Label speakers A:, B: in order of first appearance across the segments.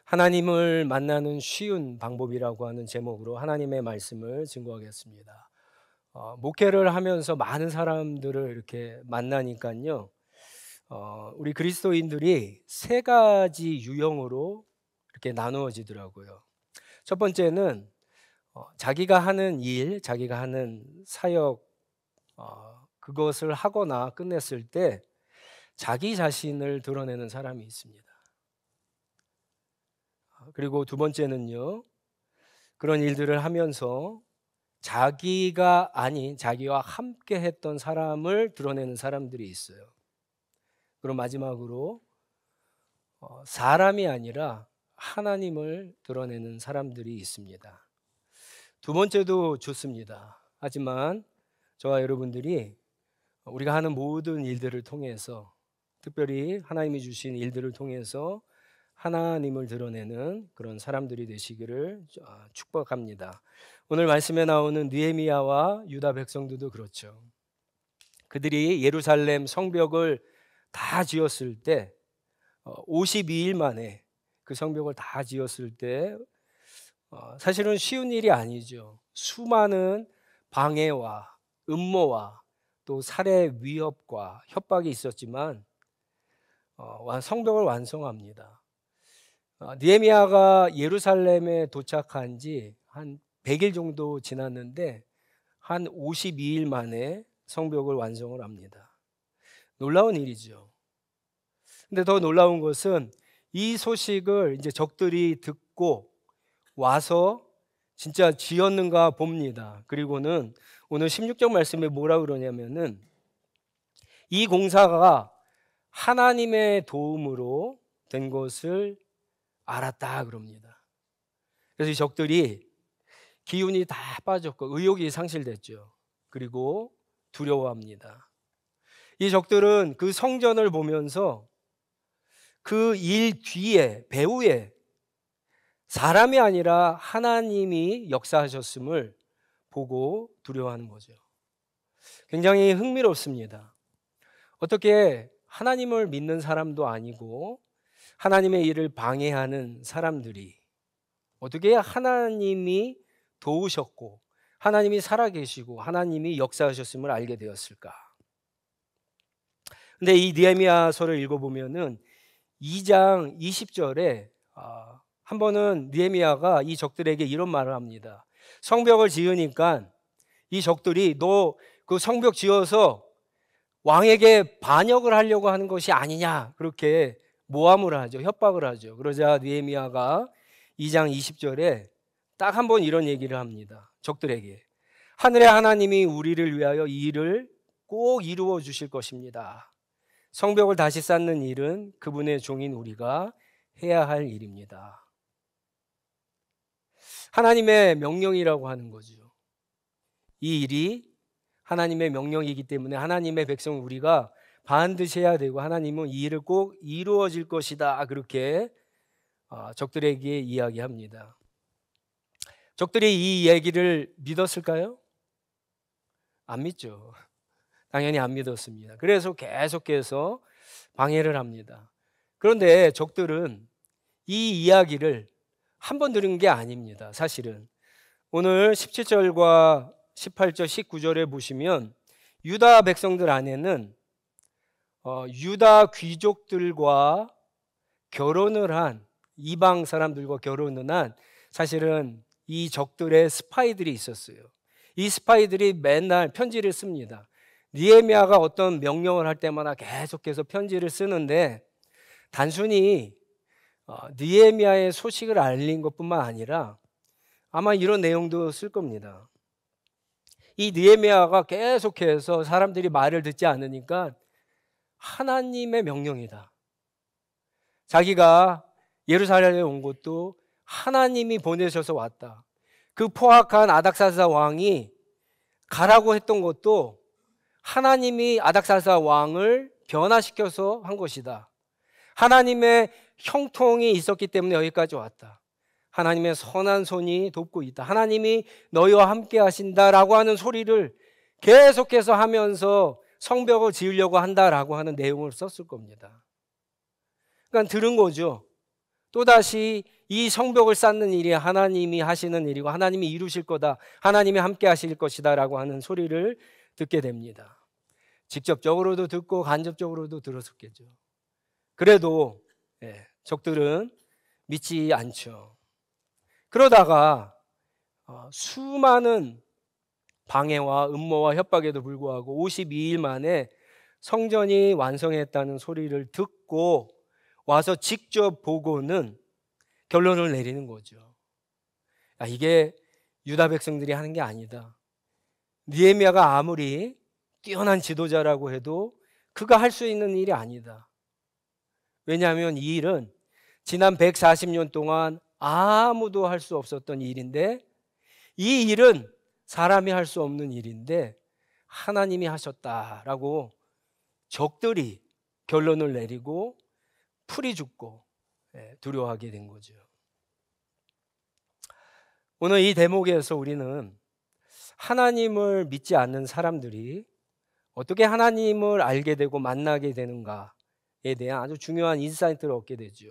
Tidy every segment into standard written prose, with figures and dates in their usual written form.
A: 하나님을 만나는 쉬운 방법이라고 하는 제목으로 하나님의 말씀을 증거하겠습니다. 목회를 하면서 많은 사람들을 이렇게 만나니까요. 우리 그리스도인들이 세 가지 유형으로 이렇게 나누어지더라고요. 첫 번째는 자기가 하는 일, 자기가 하는 사역, 그것을 하거나 끝냈을 때 자기 자신을 드러내는 사람이 있습니다. 그리고 두 번째는요, 그런 일들을 하면서 자기가 아닌 자기와 함께 했던 사람을 드러내는 사람들이 있어요. 그리고 마지막으로 사람이 아니라 하나님을 드러내는 사람들이 있습니다. 두 번째도 좋습니다. 하지만 저와 여러분들이 우리가 하는 모든 일들을 통해서, 특별히 하나님이 주신 일들을 통해서 하나님을 드러내는 그런 사람들이 되시기를 축복합니다. 오늘 말씀에 나오는 느헤미야와 유다 백성들도 그렇죠. 그들이 예루살렘 성벽을 다 지었을 때 52일 만에 그 성벽을 다 지었을 때 사실은 쉬운 일이 아니죠. 수많은 방해와 음모와 또 살해 위협과 협박이 있었지만 성벽을 완성합니다. 느헤미야가 예루살렘에 도착한 지 한 100일 정도 지났는데 한 52일 만에 성벽을 완성을 합니다. 놀라운 일이죠. 근데 더 놀라운 것은 이 소식을 이제 적들이 듣고 와서 진짜 지었는가 봅니다. 그리고는 오늘 16절 말씀에 뭐라 그러냐면은 이 공사가 하나님의 도움으로 된 것을 알았다 그럽니다. 그래서 이 적들이 기운이 다 빠졌고 의욕이 상실됐죠. 그리고 두려워합니다. 이 적들은 그 성전을 보면서 그 일 뒤에 배후에 사람이 아니라 하나님이 역사하셨음을 보고 두려워하는 거죠. 굉장히 흥미롭습니다. 어떻게 하나님을 믿는 사람도 아니고 하나님의 일을 방해하는 사람들이 어떻게 하나님이 도우셨고 하나님이 살아계시고 하나님이 역사하셨음을 알게 되었을까? 근데 이 느헤미야서를 읽어보면은 2장 20절에 한 번은 느헤미야가 이 적들에게 이런 말을 합니다. 성벽을 지으니까 이 적들이 너 그 성벽 지어서 왕에게 반역을 하려고 하는 것이 아니냐, 그렇게 모함을 하죠. 협박을 하죠. 그러자 느헤미야가 2장 20절에 딱 한 번 이런 얘기를 합니다. 적들에게 하늘의 하나님이 우리를 위하여 이 일을 꼭 이루어 주실 것입니다. 성벽을 다시 쌓는 일은 그분의 종인 우리가 해야 할 일입니다. 하나님의 명령이라고 하는 거죠. 이 일이 하나님의 명령이기 때문에 하나님의 백성 우리가 반드시 해야 되고 하나님은 이 일을 꼭 이루어질 것이다, 그렇게 적들에게 이야기합니다. 적들이 이 얘기를 믿었을까요? 안 믿죠. 당연히 안 믿었습니다. 그래서 계속해서 방해를 합니다. 그런데 적들은 이 이야기를 한 번 들은 게 아닙니다. 사실은 오늘 17절과 18절 19절에 보시면 유다 백성들 안에는 유다 귀족들과 결혼을 한, 이방 사람들과 결혼을 한 사실은 이 적들의 스파이들이 있었어요. 이 스파이들이 맨날 편지를 씁니다. 느헤미야가 어떤 명령을 할 때마다 계속해서 편지를 쓰는데 단순히 느헤미야의 소식을 알린 것뿐만 아니라 아마 이런 내용도 쓸 겁니다. 이 느헤미야가 계속해서 사람들이 말을 듣지 않으니까 하나님의 명령이다. 자기가 예루살렘에 온 것도 하나님이 보내셔서 왔다. 그 포악한 아닥사스다 왕이 가라고 했던 것도 하나님이 아닥사스다 왕을 변화시켜서 한 것이다. 하나님의 형통이 있었기 때문에 여기까지 왔다. 하나님의 선한 손이 돕고 있다. 하나님이 너희와 함께 하신다라고 하는 소리를 계속해서 하면서 성벽을 지으려고 한다라고 하는 내용을 썼을 겁니다. 그러니까 들은 거죠. 또다시 이 성벽을 쌓는 일이 하나님이 하시는 일이고 하나님이 이루실 거다, 하나님이 함께 하실 것이다 라고 하는 소리를 듣게 됩니다. 직접적으로도 듣고 간접적으로도 들었었겠죠. 그래도 적들은 믿지 않죠. 그러다가 수많은 방해와 음모와 협박에도 불구하고 52일 만에 성전이 완성했다는 소리를 듣고 와서 직접 보고는 결론을 내리는 거죠. 이게 유다 백성들이 하는 게 아니다. 느헤미야가 아무리 뛰어난 지도자라고 해도 그가 할 수 있는 일이 아니다. 왜냐하면 이 일은 지난 140년 동안 아무도 할 수 없었던 일인데, 이 일은 사람이 할 수 없는 일인데 하나님이 하셨다라고 적들이 결론을 내리고 풀이 죽고 두려워하게 된 거죠. 오늘 이 대목에서 우리는 하나님을 믿지 않는 사람들이 어떻게 하나님을 알게 되고 만나게 되는가에 대한 아주 중요한 인사이트를 얻게 되죠.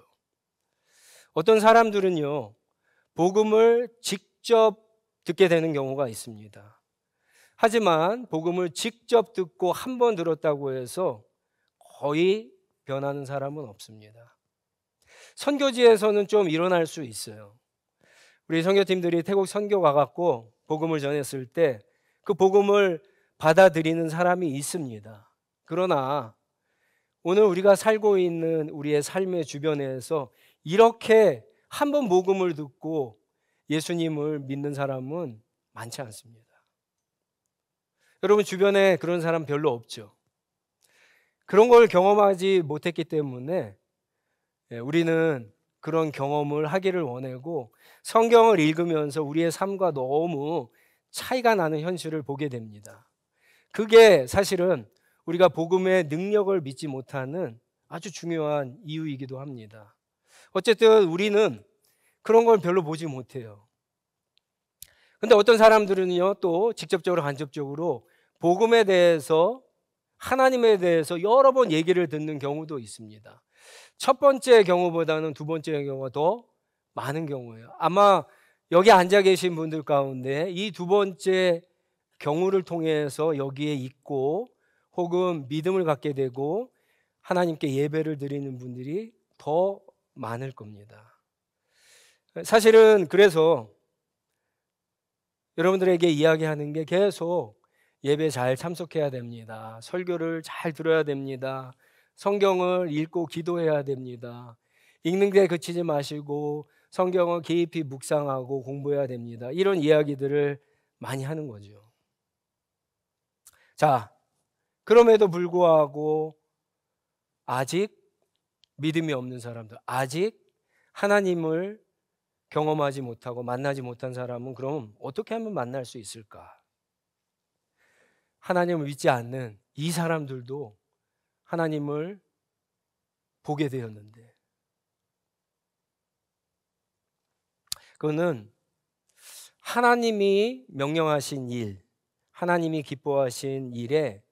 A: 어떤 사람들은요, 복음을 직접 듣게 되는 경우가 있습니다. 하지만 복음을 직접 듣고 한 번 들었다고 해서 거의 변하는 사람은 없습니다. 선교지에서는 좀 일어날 수 있어요. 우리 선교팀들이 태국 선교 가갖고 복음을 전했을 때 그 복음을 받아들이는 사람이 있습니다. 그러나 오늘 우리가 살고 있는 우리의 삶의 주변에서 이렇게 한 번 복음을 듣고 예수님을 믿는 사람은 많지 않습니다. 여러분 주변에 그런 사람 별로 없죠. 그런 걸 경험하지 못했기 때문에 우리는 그런 경험을 하기를 원하고 성경을 읽으면서 우리의 삶과 너무 차이가 나는 현실을 보게 됩니다. 그게 사실은 우리가 복음의 능력을 믿지 못하는 아주 중요한 이유이기도 합니다. 어쨌든 우리는 그런 걸 별로 보지 못해요. 근데 어떤 사람들은요, 또 직접적으로 간접적으로 복음에 대해서, 하나님에 대해서 여러 번 얘기를 듣는 경우도 있습니다. 첫 번째 경우보다는 두 번째 경우가 더 많은 경우예요. 아마 여기 앉아 계신 분들 가운데 이 두 번째 경우를 통해서 여기에 있고 혹은 믿음을 갖게 되고 하나님께 예배를 드리는 분들이 더 많을 겁니다. 사실은 그래서 여러분들에게 이야기하는 게 계속 예배 잘 참석해야 됩니다. 설교를 잘 들어야 됩니다. 성경을 읽고 기도해야 됩니다. 읽는 데 그치지 마시고 성경을 깊이 묵상하고 공부해야 됩니다. 이런 이야기들을 많이 하는 거죠. 자, 그럼에도 불구하고 아직 믿음이 없는 사람들, 아직 하나님을 경험하지 못하고 만나지 못한 사람은 그럼 어떻게 하면 만날 수 있을까? 하나님을 믿지 않는 이 사람들도 하나님을 보게 되었는데, 그거는 하나님이 명령하신 일, 하나님이 기뻐하신 일에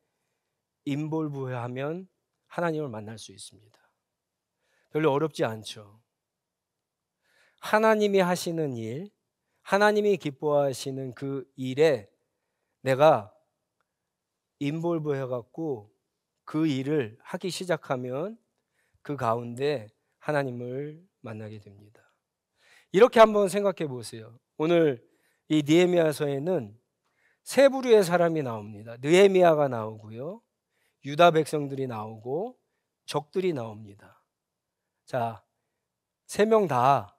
A: 인볼브하면 하나님을 만날 수 있습니다. 별로 어렵지 않죠. 하나님이 하시는 일, 하나님이 기뻐하시는 그 일에 내가 인볼브 해갖고 그 일을 하기 시작하면 그 가운데 하나님을 만나게 됩니다. 이렇게 한번 생각해 보세요. 오늘 이 느헤미야서에는 세 부류의 사람이 나옵니다. 느헤미야가 나오고요, 유다 백성들이 나오고 적들이 나옵니다. 자, 세 명 다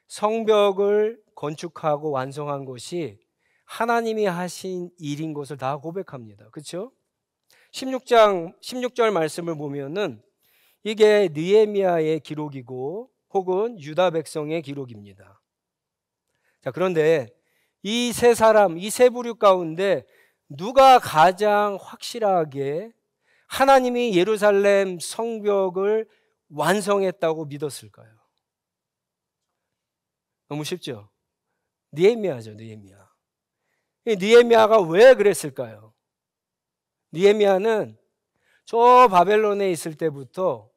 A: 성벽을 건축하고 완성한 것이 하나님이 하신 일인 것을 다 고백합니다. 그렇죠? 16절 말씀을 보면은 이게 느헤미야의 기록이고 혹은 유다 백성의 기록입니다. 자, 그런데 이 세 사람, 이 세 부류 가운데 누가 가장 확실하게 하나님이 예루살렘 성벽을 완성했다고 믿었을까요? 너무 쉽죠? 느헤미야죠, 느헤미야. 느헤미야가 왜 그랬을까요? 느헤미야는 저 바벨론에 있을 때부터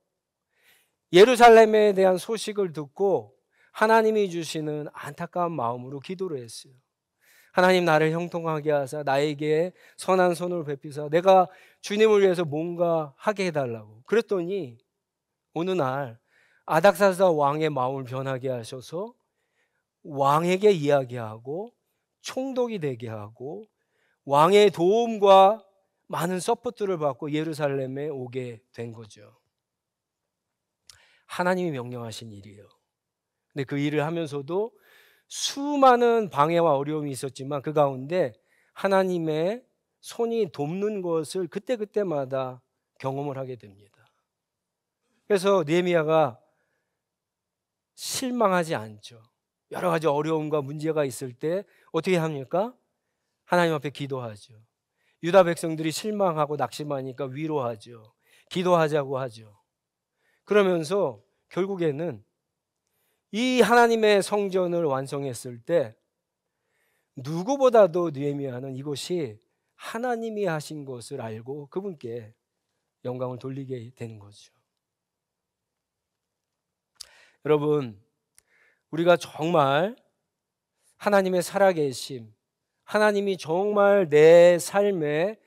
A: 예루살렘에 대한 소식을 듣고 하나님이 주시는 안타까운 마음으로 기도를 했어요. 하나님, 나를 형통하게 하사 나에게 선한 손을 베푸사 내가 주님을 위해서 뭔가 하게 해달라고. 그랬더니 어느 날 아닥사스다 왕의 마음을 변하게 하셔서 왕에게 이야기하고 총독이 되게 하고 왕의 도움과 많은 서포트를 받고 예루살렘에 오게 된 거죠. 하나님이 명령하신 일이에요. 근데 그 일을 하면서도 수많은 방해와 어려움이 있었지만 그 가운데 하나님의 손이 돕는 것을 그때그때마다 경험을 하게 됩니다. 그래서 느헤미야가 실망하지 않죠. 여러 가지 어려움과 문제가 있을 때 어떻게 합니까? 하나님 앞에 기도하죠. 유다 백성들이 실망하고 낙심하니까 위로하죠. 기도하자고 하죠. 그러면서 결국에는 이 하나님의 성전을 완성했을 때 누구보다도 느헤미야는 이것이 하나님이 하신 것을 알고 그분께 영광을 돌리게 되는 거죠. 여러분, 우리가 정말 하나님의 살아계심, 하나님이 정말 내 삶에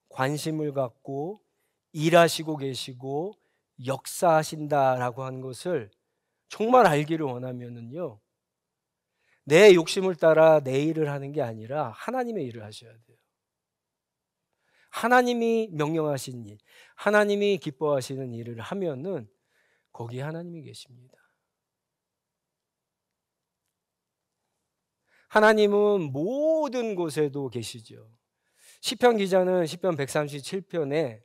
A: 관심을 갖고 일하시고 계시고 역사하신다라고 하는 것을 정말 알기를 원하면은요, 내 욕심을 따라 내 일을 하는 게 아니라 하나님의 일을 하셔야 돼요. 하나님이 명령하신 일, 하나님이 기뻐하시는 일을 하면은 거기에 하나님이 계십니다. 하나님은 모든 곳에도 계시죠. 시편 기자는 시편 137편에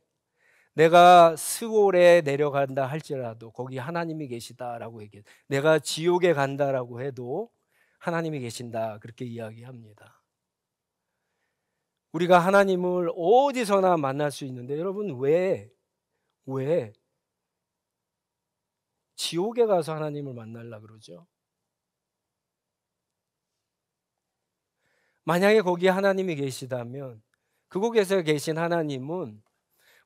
A: 내가 스올에 내려간다 할지라도 거기 하나님이 계시다라고 얘기해요. 내가 지옥에 간다라고 해도 하나님이 계신다 그렇게 이야기합니다. 우리가 하나님을 어디서나 만날 수 있는데 여러분 왜 지옥에 가서 하나님을 만나려고 그러죠? 만약에 거기에 하나님이 계시다면 그곳에 계신 하나님은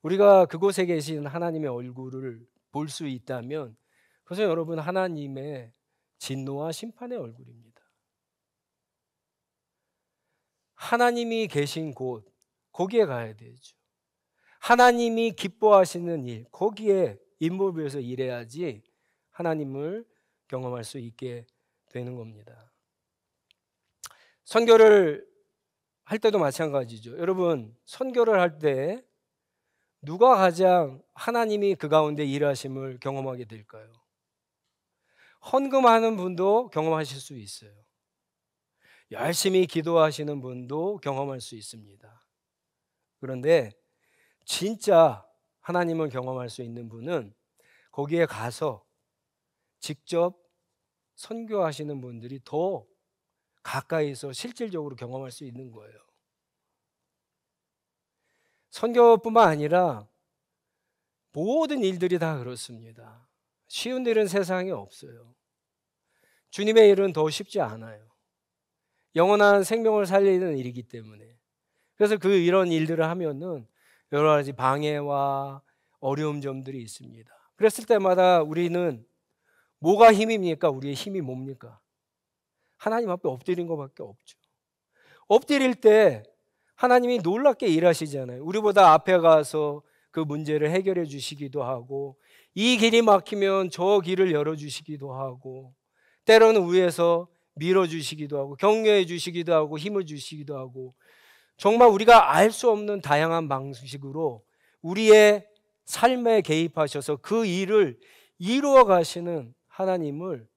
A: 우리가 그곳에 계신 하나님의 얼굴을 볼 수 있다면 그것은 여러분 하나님의 진노와 심판의 얼굴입니다. 하나님이 계신 곳 거기에 가야 되죠. 하나님이 기뻐하시는 일 거기에 인볼브해서 일해야지 하나님을 경험할 수 있게 되는 겁니다. 선교를 할 때도 마찬가지죠. 여러분 선교를 할 때 누가 가장 하나님이 그 가운데 일하심을 경험하게 될까요? 헌금하는 분도 경험하실 수 있어요. 열심히 기도하시는 분도 경험할 수 있습니다. 그런데 진짜 하나님을 경험할 수 있는 분은 거기에 가서 직접 선교하시는 분들이 더 가까이서 실질적으로 경험할 수 있는 거예요. 선교뿐만 아니라 모든 일들이 다 그렇습니다. 쉬운 일은 세상에 없어요. 주님의 일은 더 쉽지 않아요. 영원한 생명을 살리는 일이기 때문에. 그래서 이런 일들을 하면은 여러 가지 방해와 어려운 점들이 있습니다. 그랬을 때마다 우리는 뭐가 힘입니까? 우리의 힘이 뭡니까? 하나님 앞에 엎드린 것밖에 없죠. 엎드릴 때 하나님이 놀랍게 일하시잖아요. 우리보다 앞에 가서 그 문제를 해결해 주시기도 하고 이 길이 막히면 저 길을 열어주시기도 하고 때로는 위에서 밀어주시기도 하고 격려해 주시기도 하고 힘을 주시기도 하고 정말 우리가 알 수 없는 다양한 방식으로 우리의 삶에 개입하셔서 그 일을 이루어 가시는 하나님을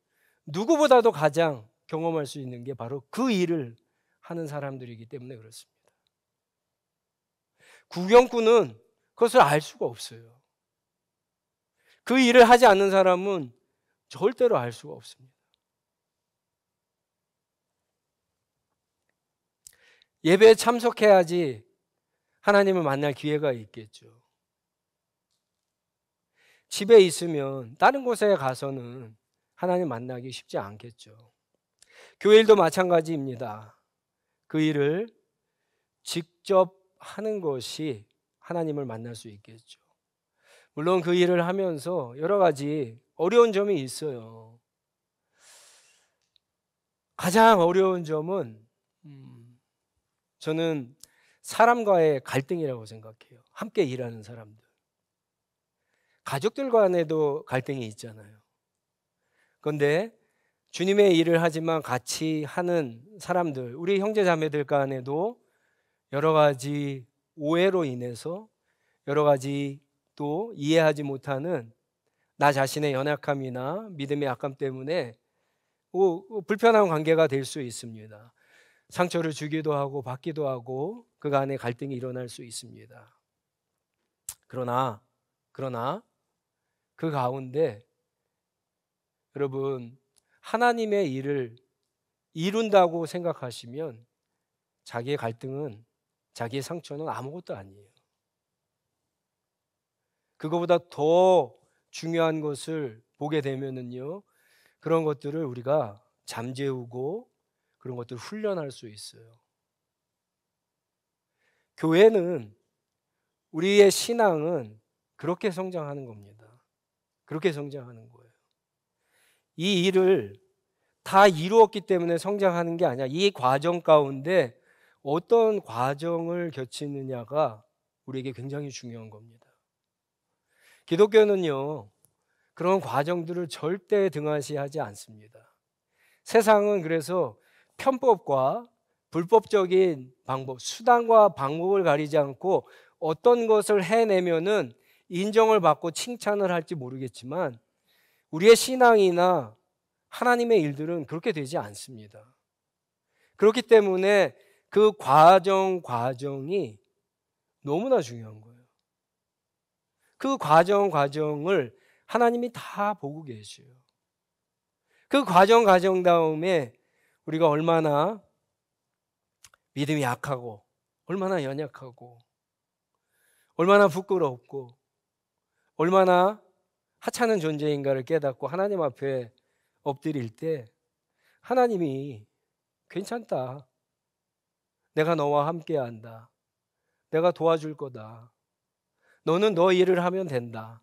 A: 누구보다도 가장 경험할 수 있는 게 바로 그 일을 하는 사람들이기 때문에 그렇습니다. 구경꾼은 그것을 알 수가 없어요. 그 일을 하지 않는 사람은 절대로 알 수가 없습니다. 예배에 참석해야지 하나님을 만날 기회가 있겠죠. 집에 있으면 다른 곳에 가서는 하나님 만나기 쉽지 않겠죠. 교회 일도 마찬가지입니다. 그 일을 직접 하는 것이 하나님을 만날 수 있겠죠. 물론 그 일을 하면서 여러 가지 어려운 점이 있어요. 가장 어려운 점은 저는 사람과의 갈등이라고 생각해요. 함께 일하는 사람들. 가족들 간에도 갈등이 있잖아요. 그런데 주님의 일을 하지만 같이 하는 사람들, 우리 형제 자매들 간에도 여러 가지 오해로 인해서 여러 가지 또 이해하지 못하는 나 자신의 연약함이나 믿음의 약함 때문에 불편한 관계가 될 수 있습니다. 상처를 주기도 하고 받기도 하고 그간의 갈등이 일어날 수 있습니다. 그러나 그 가운데 여러분 하나님의 일을 이룬다고 생각하시면 자기의 갈등은, 자기의 상처는 아무것도 아니에요. 그거보다 더 중요한 것을 보게 되면은요, 그런 것들을 우리가 잠재우고 그런 것들을 훈련할 수 있어요. 교회는, 우리의 신앙은 그렇게 성장하는 겁니다. 그렇게 성장하는 거예요. 이 일을 다 이루었기 때문에 성장하는 게 아니야. 이 과정 가운데 어떤 과정을 거치느냐가 우리에게 굉장히 중요한 겁니다. 기독교는요, 그런 과정들을 절대 등한시하지 않습니다. 세상은 그래서 편법과 불법적인 방법, 수단과 방법을 가리지 않고 어떤 것을 해내면은 인정을 받고 칭찬을 할지 모르겠지만 우리의 신앙이나 하나님의 일들은 그렇게 되지 않습니다. 그렇기 때문에 그 과정이 너무나 중요한 거예요. 그 과정을 하나님이 다 보고 계셔요. 그 과정 다음에 우리가 얼마나 믿음이 약하고 얼마나 연약하고 얼마나 부끄럽고 얼마나 하찮은 존재인가를 깨닫고 하나님 앞에 엎드릴 때 하나님이 괜찮다. 내가 너와 함께 한다. 내가 도와줄 거다. 너는 너 일을 하면 된다.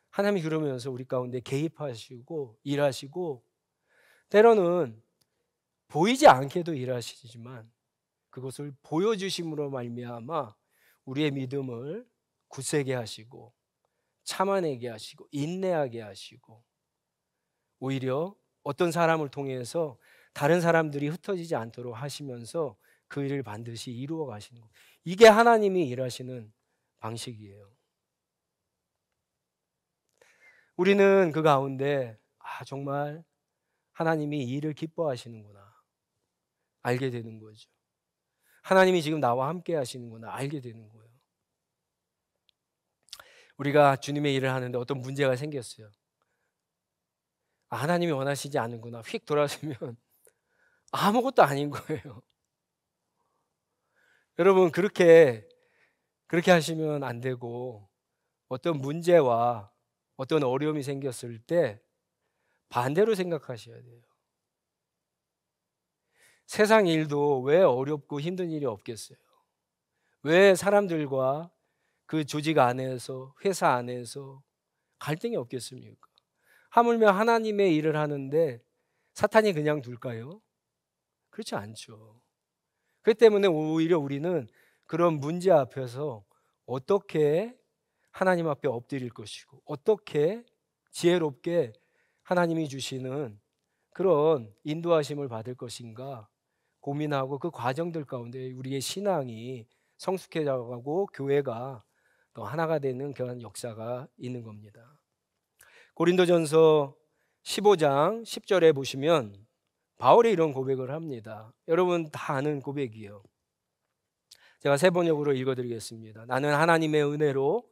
A: 하나님이 그러면서 우리 가운데 개입하시고 일하시고 때로는 보이지 않게도 일하시지만 그것을 보여주심으로 말미암아 우리의 믿음을 굳세게 하시고 참아내게 하시고 인내하게 하시고 오히려 어떤 사람을 통해서 다른 사람들이 흩어지지 않도록 하시면서 그 일을 반드시 이루어 가시는 것. 이게 하나님이 일하시는 방식이에요. 우리는 그 가운데 정말 하나님이 이 일을 기뻐하시는구나 알게 되는 거죠. 하나님이 지금 나와 함께 하시는구나 알게 되는 거예요. 우리가 주님의 일을 하는데 어떤 문제가 생겼어요. 하나님이 원하시지 않는구나 휙 돌아서면 아무것도 아닌 거예요. 여러분 그렇게 하시면 안 되고 어떤 문제와 어떤 어려움이 생겼을 때 반대로 생각하셔야 돼요. 세상 일도 왜 어렵고 힘든 일이 없겠어요? 왜 사람들과 그 조직 안에서 회사 안에서 갈등이 없겠습니까? 하물며 하나님의 일을 하는데 사탄이 그냥 둘까요? 그렇지 않죠. 그렇기 때문에 오히려 우리는 그런 문제 앞에서 어떻게 하나님 앞에 엎드릴 것이고 어떻게 지혜롭게 하나님이 주시는 그런 인도하심을 받을 것인가 고민하고 그 과정들 가운데 우리의 신앙이 성숙해져가고 교회가 또 하나가 되는 그런 역사가 있는 겁니다. 고린도전서 15장 10절에 보시면 바울이 이런 고백을 합니다. 여러분 다 아는 고백이에요. 제가 세 번역으로 읽어드리겠습니다. 나는 하나님의 은혜로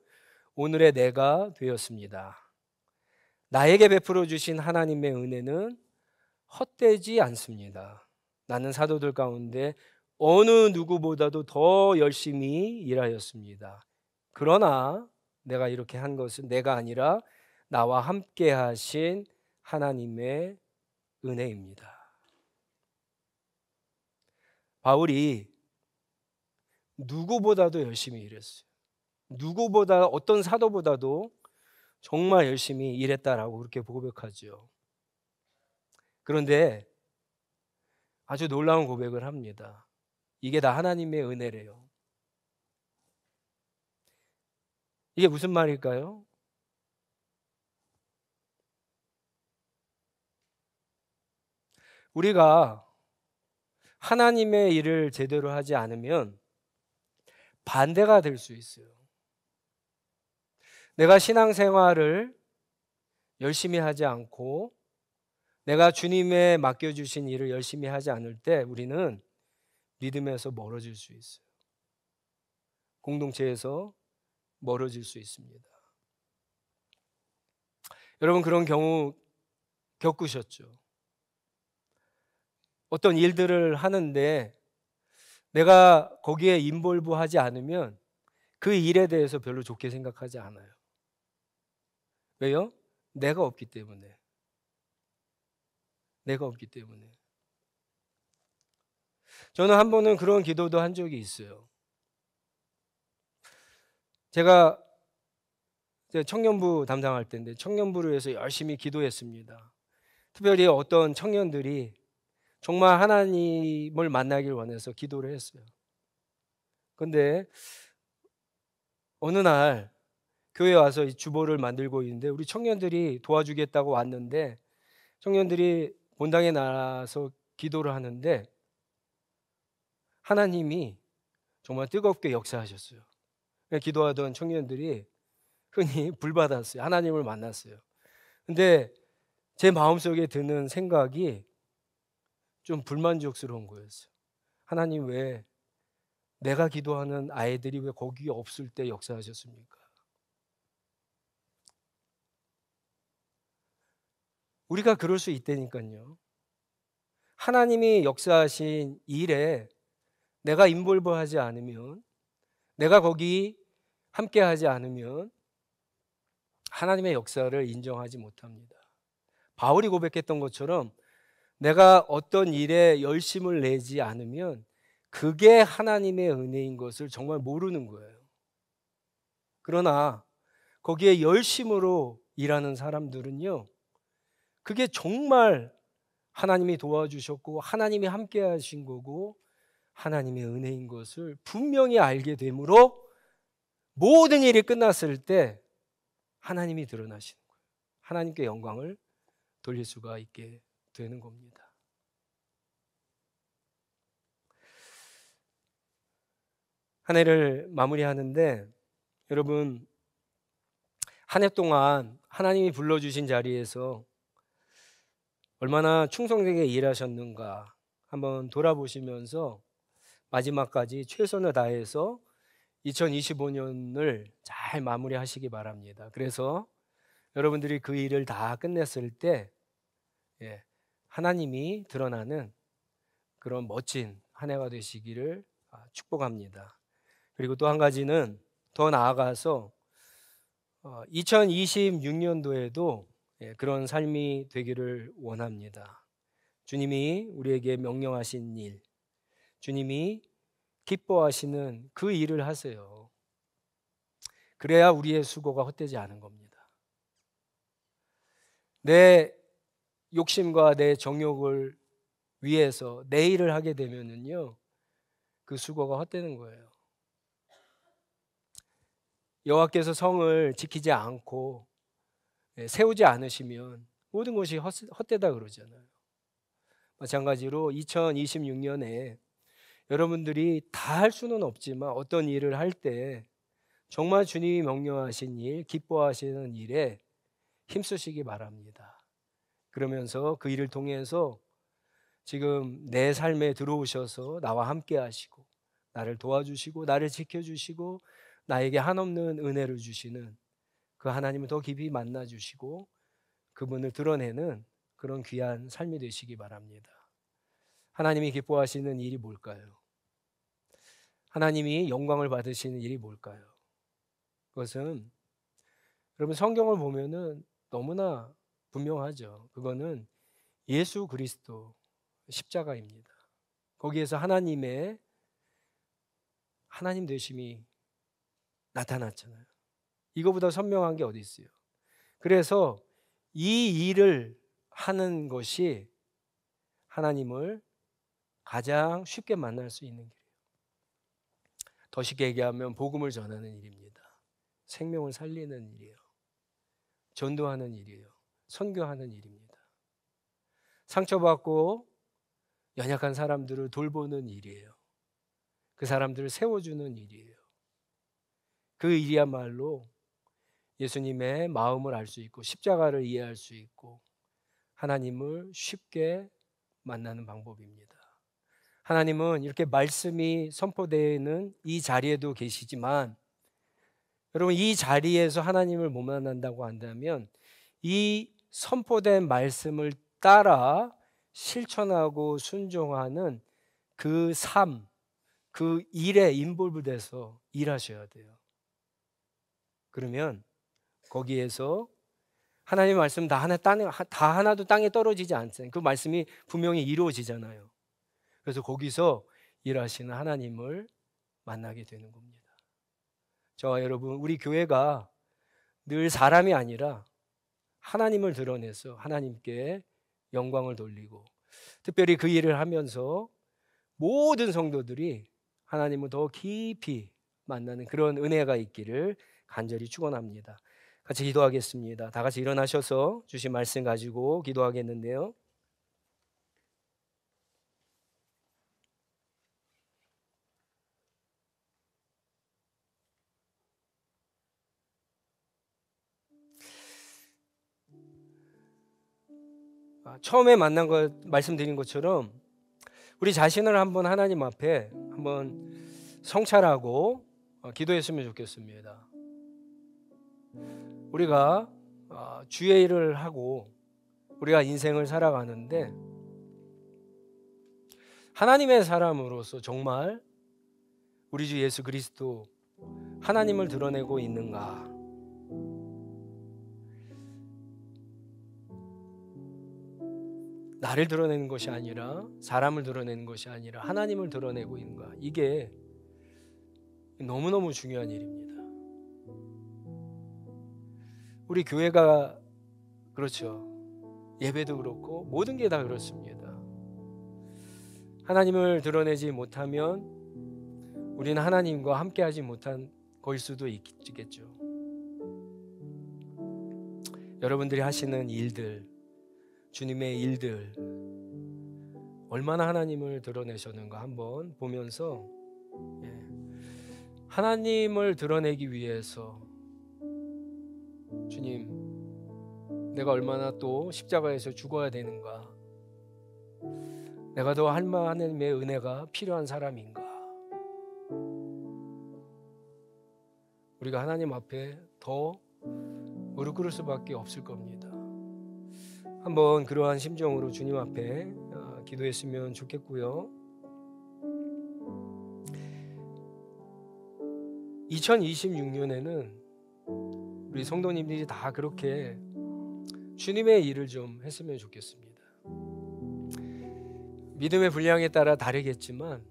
A: 오늘의 내가 되었습니다. 나에게 베풀어 주신 하나님의 은혜는 헛되지 않습니다. 나는 사도들 가운데 어느 누구보다도 더 열심히 일하였습니다. 그러나 내가 이렇게 한 것은 내가 아니라 나와 함께 하신 하나님의 은혜입니다. 바울이 누구보다도 열심히 일했어요. 누구보다 어떤 사도보다도 정말 열심히 일했다라고 그렇게 고백하죠. 그런데 아주 놀라운 고백을 합니다. 이게 다 하나님의 은혜래요. 이게 무슨 말일까요? 우리가 하나님의 일을 제대로 하지 않으면 반대가 될 수 있어요. 내가 신앙생활을 열심히 하지 않고 내가 주님의 맡겨주신 일을 열심히 하지 않을 때 우리는 믿음에서 멀어질 수 있어요. 공동체에서 멀어질 수 있습니다. 여러분 그런 경우 겪으셨죠? 어떤 일들을 하는데 내가 거기에 인볼브 하지 않으면 그 일에 대해서 별로 좋게 생각하지 않아요. 왜요? 내가 없기 때문에. 내가 없기 때문에. 저는 한 번은 그런 기도도 한 적이 있어요. 제가 청년부 담당할 때인데 청년부를 위해서 열심히 기도했습니다. 특별히 어떤 청년들이 정말 하나님을 만나길 원해서 기도를 했어요. 근데 어느 날 교회에 와서 이 주보를 만들고 있는데 우리 청년들이 도와주겠다고 왔는데 청년들이 본당에 나와서 기도를 하는데 하나님이 정말 뜨겁게 역사하셨어요. 기도하던 청년들이 흔히 불 받았어요. 하나님을 만났어요. 근데 제 마음속에 드는 생각이 좀 불만족스러운 거였어요. 하나님 왜 내가 기도하는 아이들이 왜 거기 없을 때 역사하셨습니까? 우리가 그럴 수 있다니까요. 하나님이 역사하신 일에 내가 인볼브하지 않으면 내가 거기 함께하지 않으면 하나님의 역사를 인정하지 못합니다. 바울이 고백했던 것처럼 내가 어떤 일에 열심을 내지 않으면 그게 하나님의 은혜인 것을 정말 모르는 거예요. 그러나 거기에 열심으로 일하는 사람들은요, 그게 정말 하나님이 도와주셨고 하나님이 함께 하신 거고 하나님의 은혜인 것을 분명히 알게 되므로 모든 일이 끝났을 때 하나님이 드러나시는 거예요. 하나님께 영광을 돌릴 수가 있게 되는 겁니다. 한 해를 마무리하는데 여러분 한 해 동안 하나님이 불러주신 자리에서 얼마나 충성되게 일하셨는가 한번 돌아보시면서 마지막까지 최선을 다해서 2025년을 잘 마무리하시기 바랍니다. 그래서 여러분들이 그 일을 다 끝냈을 때 하나님이 드러나는 그런 멋진 한 해가 되시기를 축복합니다. 그리고 또 한 가지는 더 나아가서 2026년도에도 그런 삶이 되기를 원합니다. 주님이 우리에게 명령하신 일, 주님이 기뻐하시는 그 일을 하세요. 그래야 우리의 수고가 헛되지 않은 겁니다. 내 욕심과 내 정욕을 위해서 내 일을 하게 되면은요, 그 수고가 헛되는 거예요. 여호와께서 성을 지키지 않고 세우지 않으시면 모든 것이 헛되다 그러잖아요. 마찬가지로 2026년에 여러분들이 다 할 수는 없지만 어떤 일을 할 때 정말 주님이 명령하신 일, 기뻐하시는 일에 힘쓰시기 바랍니다. 그러면서 그 일을 통해서 지금 내 삶에 들어오셔서 나와 함께 하시고 나를 도와주시고 나를 지켜주시고 나에게 한없는 은혜를 주시는 그 하나님을 더 깊이 만나주시고 그분을 드러내는 그런 귀한 삶이 되시기 바랍니다. 하나님이 기뻐하시는 일이 뭘까요? 하나님이 영광을 받으시는 일이 뭘까요? 그것은 여러분 성경을 보면은 너무나 분명하죠. 그거는 예수 그리스도 십자가입니다. 거기에서 하나님의 하나님 되심이 나타났잖아요. 이거보다 선명한 게 어디 있어요? 그래서 이 일을 하는 것이 하나님을 가장 쉽게 만날 수 있는 길이에요. 더 쉽게 얘기하면 복음을 전하는 일입니다. 생명을 살리는 일이에요. 전도하는 일이에요. 선교하는 일입니다. 상처받고 연약한 사람들을 돌보는 일이에요. 그 사람들을 세워주는 일이에요. 그 일이야말로 예수님의 마음을 알 수 있고 십자가를 이해할 수 있고 하나님을 쉽게 만나는 방법입니다. 하나님은 이렇게 말씀이 선포되는 이 자리에도 계시지만 여러분, 이 자리에서 하나님을 못 만난다고 한다면 이 선포된 말씀을 따라 실천하고 순종하는 그 삶, 그 일에 인볼브돼서 일하셔야 돼요. 그러면 거기에서 하나님의 말씀 다 하나도 땅에 떨어지지 않잖아요. 그 말씀이 분명히 이루어지잖아요. 그래서 거기서 일하시는 하나님을 만나게 되는 겁니다. 저와 여러분, 우리 교회가 늘 사람이 아니라 하나님을 드러내서 하나님께 영광을 돌리고 특별히 그 일을 하면서 모든 성도들이 하나님을 더 깊이 만나는 그런 은혜가 있기를 간절히 축원합니다. 같이 기도하겠습니다. 다 같이 일어나셔서 주신 말씀 가지고 기도하겠는데요. 처음에 만난 것 말씀드린 것처럼 우리 자신을 한번 하나님 앞에 한번 성찰하고 기도했으면 좋겠습니다. 우리가 주의 일을 하고 우리가 인생을 살아가는데 하나님의 사람으로서 정말 우리 주 예수 그리스도 하나님을 드러내고 있는가? 나를 드러내는 것이 아니라 사람을 드러내는 것이 아니라 하나님을 드러내고 있는가? 이게 너무너무 중요한 일입니다. 우리 교회가 그렇죠. 예배도 그렇고 모든 게 다 그렇습니다. 하나님을 드러내지 못하면 우리는 하나님과 함께하지 못한 거일 수도 있겠죠. 여러분들이 하시는 일들, 주님의 일들 얼마나 하나님을 드러내셨는가 한번 보면서 하나님을 드러내기 위해서 주님, 내가 얼마나 또 십자가에서 죽어야 되는가, 내가 더 하나님의 은혜가 필요한 사람인가, 우리가 하나님 앞에 더 무릎 꿇을 수밖에 없을 겁니다. 한번 그러한 심정으로 주님 앞에 기도했으면 좋겠고요. 2026년에는 우리 성도님들이 다 그렇게 주님의 일을 좀 했으면 좋겠습니다. 믿음의 분량에 따라 다르겠지만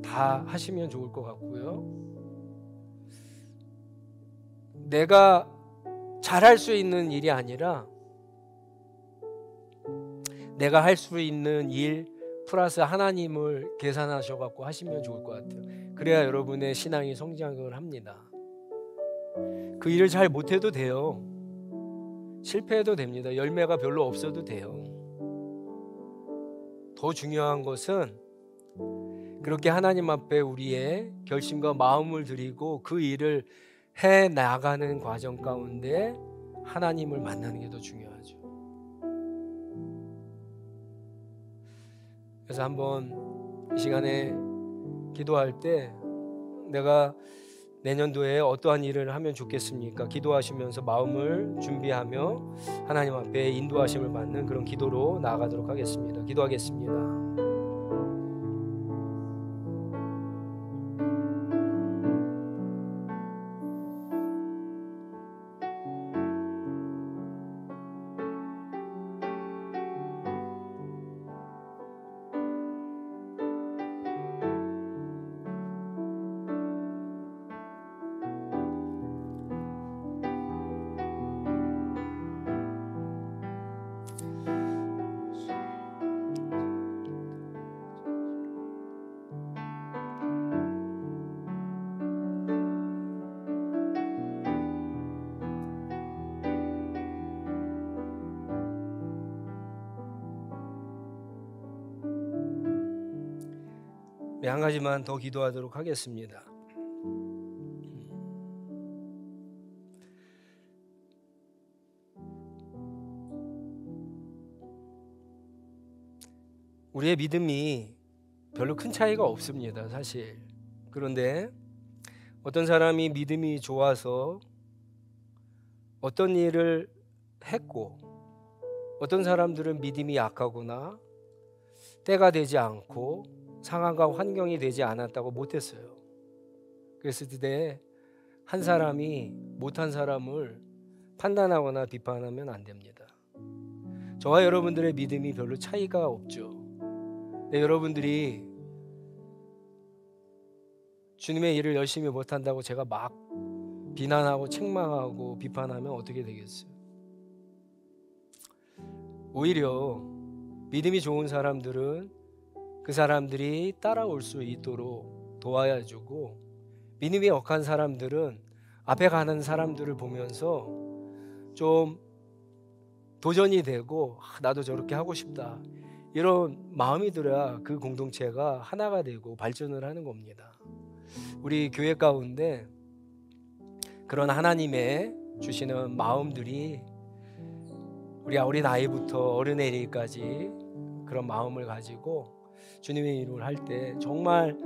A: 다 하시면 좋을 것 같고요. 내가 잘할 수 있는 일이 아니라 내가 할 수 있는 일 플러스 하나님을 계산하셔갖고 하시면 좋을 것 같아요. 그래야 여러분의 신앙이 성장을 합니다. 그 일을 잘 못해도 돼요. 실패해도 됩니다. 열매가 별로 없어도 돼요. 더 중요한 것은 그렇게 하나님 앞에 우리의 결심과 마음을 드리고 그 일을 해 나가는 과정 가운데 하나님을 만나는 게 더 중요하죠. 그래서 한번 이 시간에 기도할 때 내가 내년도에 어떠한 일을 하면 좋겠습니까? 기도하시면서 마음을 준비하며 하나님 앞에 인도하심을 받는 그런 기도로 나아가도록 하겠습니다. 기도하겠습니다. 한 가지만 더 기도하도록 하겠습니다. 우리의 믿음이 별로 큰 차이가 없습니다, 사실. 그런데 어떤 사람이 믿음이 좋아서 어떤 일을 했고, 어떤 사람들은 믿음이 약하거나 때가 되지 않고 상황과 환경이 되지 않았다고 못했어요. 그랬을 때 한 사람이 못한 사람을 판단하거나 비판하면 안 됩니다. 저와 여러분들의 믿음이 별로 차이가 없죠. 네, 여러분들이 주님의 일을 열심히 못한다고 제가 막 비난하고 책망하고 비판하면 어떻게 되겠어요? 오히려 믿음이 좋은 사람들은 그 사람들이 따라올 수 있도록 도와주고, 믿음이 약한 사람들은 앞에 가는 사람들을 보면서 좀 도전이 되고 나도 저렇게 하고 싶다, 이런 마음이 들어야 그 공동체가 하나가 되고 발전을 하는 겁니다. 우리 교회 가운데 그런 하나님의 주시는 마음들이 우리 어린 아이부터 어른에 이르기까지 그런 마음을 가지고 주님의 일을 할 때 정말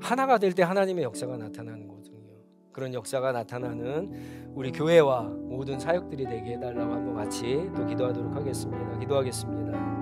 A: 하나가 될 때 하나님의 역사가 나타나는 거거든요. 그런 역사가 나타나는 우리 교회와 모든 사역들이 되게 해달라고 한번 같이 또 기도하도록 하겠습니다. 기도하겠습니다.